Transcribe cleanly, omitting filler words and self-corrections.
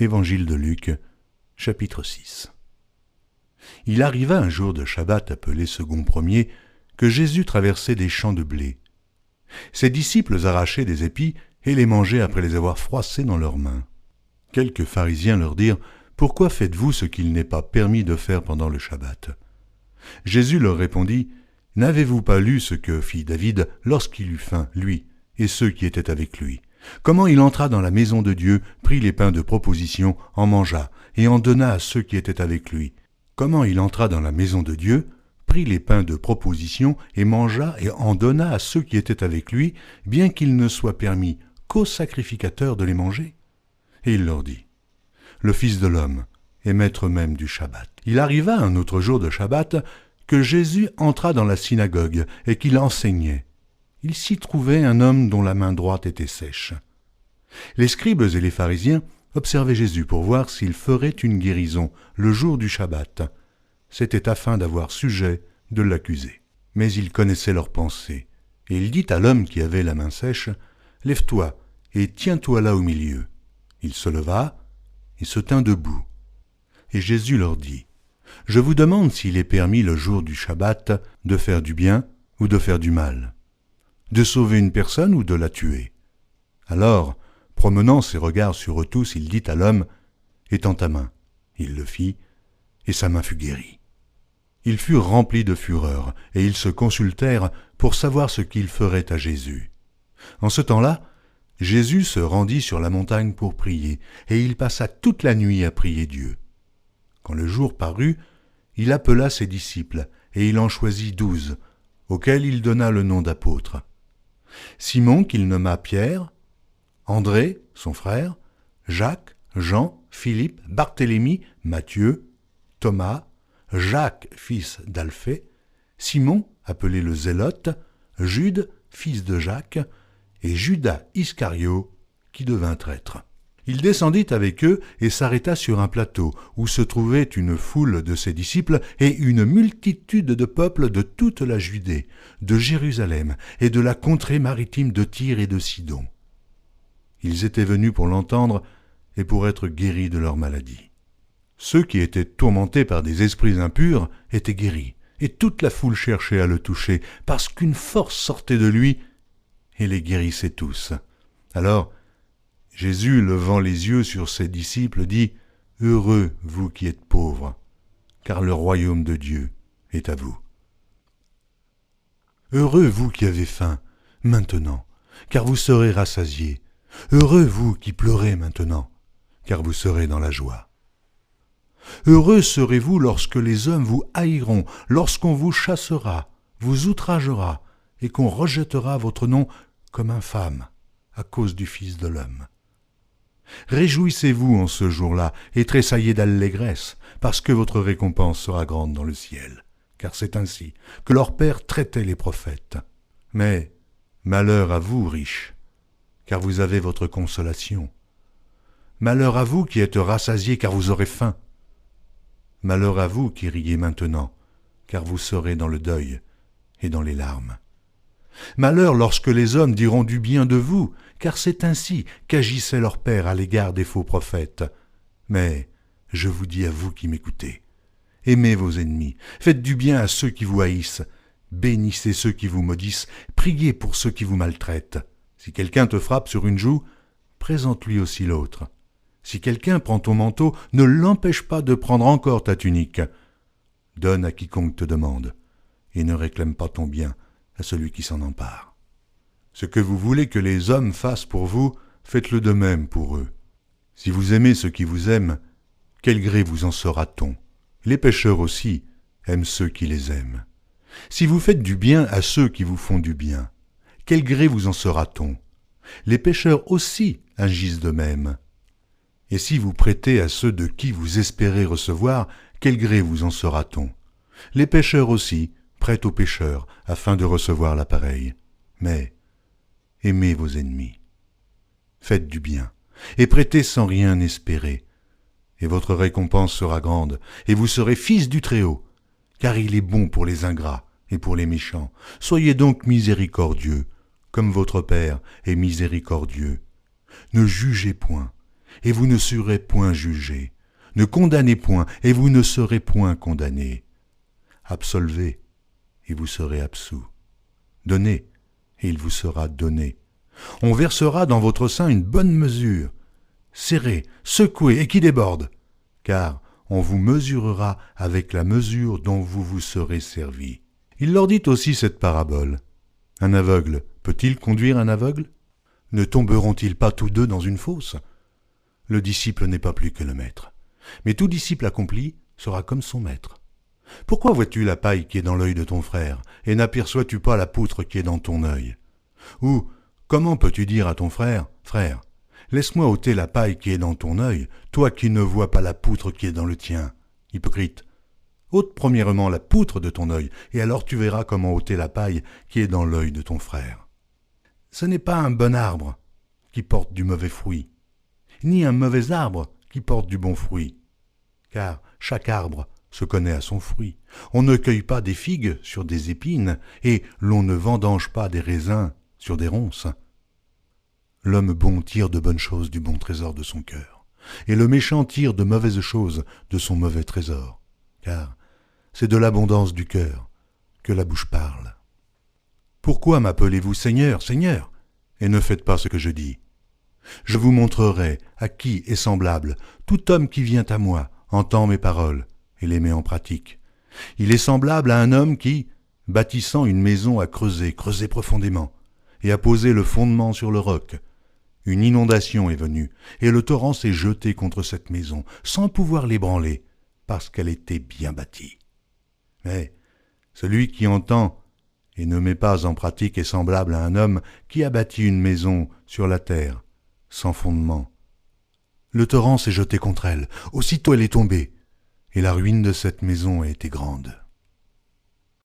Évangile de Luc, chapitre 6. Il arriva un jour de Shabbat appelé second premier, que Jésus traversait des champs de blé. Ses disciples arrachaient des épis et les mangeaient après les avoir froissés dans leurs mains. Quelques pharisiens leur dirent « Pourquoi faites-vous ce qu'il n'est pas permis de faire pendant le Shabbat ?» Jésus leur répondit « N'avez-vous pas lu ce que fit David lorsqu'il eut faim, lui, et ceux qui étaient avec lui ? Comment il entra dans la maison de Dieu, prit les pains de proposition, en mangea, et en donna à ceux qui étaient avec lui. Comment il entra dans la maison de Dieu, prit les pains de proposition, et mangea, et en donna à ceux qui étaient avec lui, bien qu'il ne soit permis qu'aux sacrificateurs de les manger. Et il leur dit, le Fils de l'homme est maître même du Shabbat. Il arriva un autre jour de Shabbat, que Jésus entra dans la synagogue, et qu'il enseignait. Il s'y trouvait un homme dont la main droite était sèche. Les scribes et les pharisiens observaient Jésus pour voir s'il ferait une guérison le jour du Shabbat. C'était afin d'avoir sujet de l'accuser. Mais il connaissait leurs pensées, et il dit à l'homme qui avait la main sèche, « Lève-toi et tiens-toi là au milieu. » Il se leva et se tint debout. Et Jésus leur dit, « Je vous demande s'il est permis le jour du Shabbat de faire du bien ou de faire du mal, de sauver une personne ou de la tuer. » Alors, promenant ses regards sur eux tous, il dit à l'homme, « Étends ta main. » Il le fit, et sa main fut guérie. Ils furent remplis de fureur, et ils se consultèrent pour savoir ce qu'ils feraient à Jésus. En ce temps-là, Jésus se rendit sur la montagne pour prier, et il passa toute la nuit à prier Dieu. Quand le jour parut, il appela ses disciples, et il en choisit 12, auxquels il donna le nom d'apôtres. Simon, qu'il nomma Pierre, André, son frère, Jacques, Jean, Philippe, Barthélemy, Matthieu, Thomas, Jacques, fils d'Alphée, Simon, appelé le Zélote, Jude, fils de Jacques, et Judas Iscario, qui devint traître. Il descendit avec eux et s'arrêta sur un plateau, où se trouvait une foule de ses disciples et une multitude de peuples de toute la Judée, de Jérusalem et de la contrée maritime de Tyr et de Sidon. Ils étaient venus pour l'entendre et pour être guéris de leur maladie. Ceux qui étaient tourmentés par des esprits impurs étaient guéris, et toute la foule cherchait à le toucher, parce qu'une force sortait de lui et les guérissait tous. Alors, Jésus, levant les yeux sur ses disciples, dit « Heureux, vous qui êtes pauvres, car le royaume de Dieu est à vous. Heureux, vous qui avez faim, maintenant, car vous serez rassasiés. Heureux, vous qui pleurez maintenant, car vous serez dans la joie. Heureux serez-vous lorsque les hommes vous haïront, lorsqu'on vous chassera, vous outragera, et qu'on rejettera votre nom comme infâme à cause du Fils de l'homme. Réjouissez-vous en ce jour-là et tressaillez d'allégresse, parce que votre récompense sera grande dans le ciel, car c'est ainsi que leur Père traitait les prophètes. Mais malheur à vous, riches, car vous avez votre consolation. Malheur à vous qui êtes rassasiés, car vous aurez faim. Malheur à vous qui riez maintenant, car vous serez dans le deuil et dans les larmes. Malheur lorsque les hommes diront du bien de vous, car c'est ainsi qu'agissait leur Père à l'égard des faux prophètes. Mais je vous dis à vous qui m'écoutez, aimez vos ennemis, faites du bien à ceux qui vous haïssent, bénissez ceux qui vous maudissent, priez pour ceux qui vous maltraitent. Si quelqu'un te frappe sur une joue, présente-lui aussi l'autre. Si quelqu'un prend ton manteau, ne l'empêche pas de prendre encore ta tunique. Donne à quiconque te demande, et ne réclame pas ton bien à celui qui s'en empare. Ce que vous voulez que les hommes fassent pour vous, faites-le de même pour eux. Si vous aimez ceux qui vous aiment, quel gré vous en sera-t-on? Les pécheurs aussi aiment ceux qui les aiment. Si vous faites du bien à ceux qui vous font du bien, quel gré vous en sera-t-on? Les pécheurs aussi agissent de même. Et si vous prêtez à ceux de qui vous espérez recevoir, quel gré vous en sera-t-on? Les pécheurs aussi prêtent aux pécheurs afin de recevoir la pareille. Mais aimez vos ennemis. Faites du bien, et prêtez sans rien espérer. Et votre récompense sera grande, et vous serez fils du Très-Haut, car il est bon pour les ingrats et pour les méchants. Soyez donc miséricordieux, comme votre Père est miséricordieux. Ne jugez point, et vous ne serez point jugés. Ne condamnez point, et vous ne serez point condamnés. Absolvez, et vous serez absous. Donnez, et il vous sera donné. On versera dans votre sein une bonne mesure, serrée, secouée et qui déborde, car on vous mesurera avec la mesure dont vous vous serez servis. Il leur dit aussi cette parabole. Un aveugle peut-il conduire un aveugle? Ne tomberont-ils pas tous deux dans une fosse? Le disciple n'est pas plus que le maître, mais tout disciple accompli sera comme son maître. Pourquoi vois-tu la paille qui est dans l'œil de ton frère, et n'aperçois-tu pas la poutre qui est dans ton œil? Ou comment peux-tu dire à ton frère, « Frère, laisse-moi ôter la paille qui est dans ton œil, toi qui ne vois pas la poutre qui est dans le tien ?» Hypocrite, ôte premièrement la poutre de ton œil, et alors tu verras comment ôter la paille qui est dans l'œil de ton frère. Ce n'est pas un bon arbre qui porte du mauvais fruit, ni un mauvais arbre qui porte du bon fruit, car chaque arbre se connaît à son fruit. On ne cueille pas des figues sur des épines, et l'on ne vendange pas des raisins sur des ronces. L'homme bon tire de bonnes choses du bon trésor de son cœur, et le méchant tire de mauvaises choses de son mauvais trésor, car c'est de l'abondance du cœur que la bouche parle. Pourquoi m'appelez-vous Seigneur, Seigneur, et ne faites pas ce que je dis? Je vous montrerai à qui est semblable tout homme qui vient à moi, entend mes paroles et les met en pratique. Il est semblable à un homme qui, bâtissant une maison, a creusé profondément, et a posé le fondement sur le roc. Une inondation est venue, et le torrent s'est jeté contre cette maison, sans pouvoir l'ébranler, parce qu'elle était bien bâtie. Mais celui qui entend et ne met pas en pratique est semblable à un homme qui a bâti une maison sur la terre, sans fondement. Le torrent s'est jeté contre elle, aussitôt elle est tombée, et la ruine de cette maison a été grande.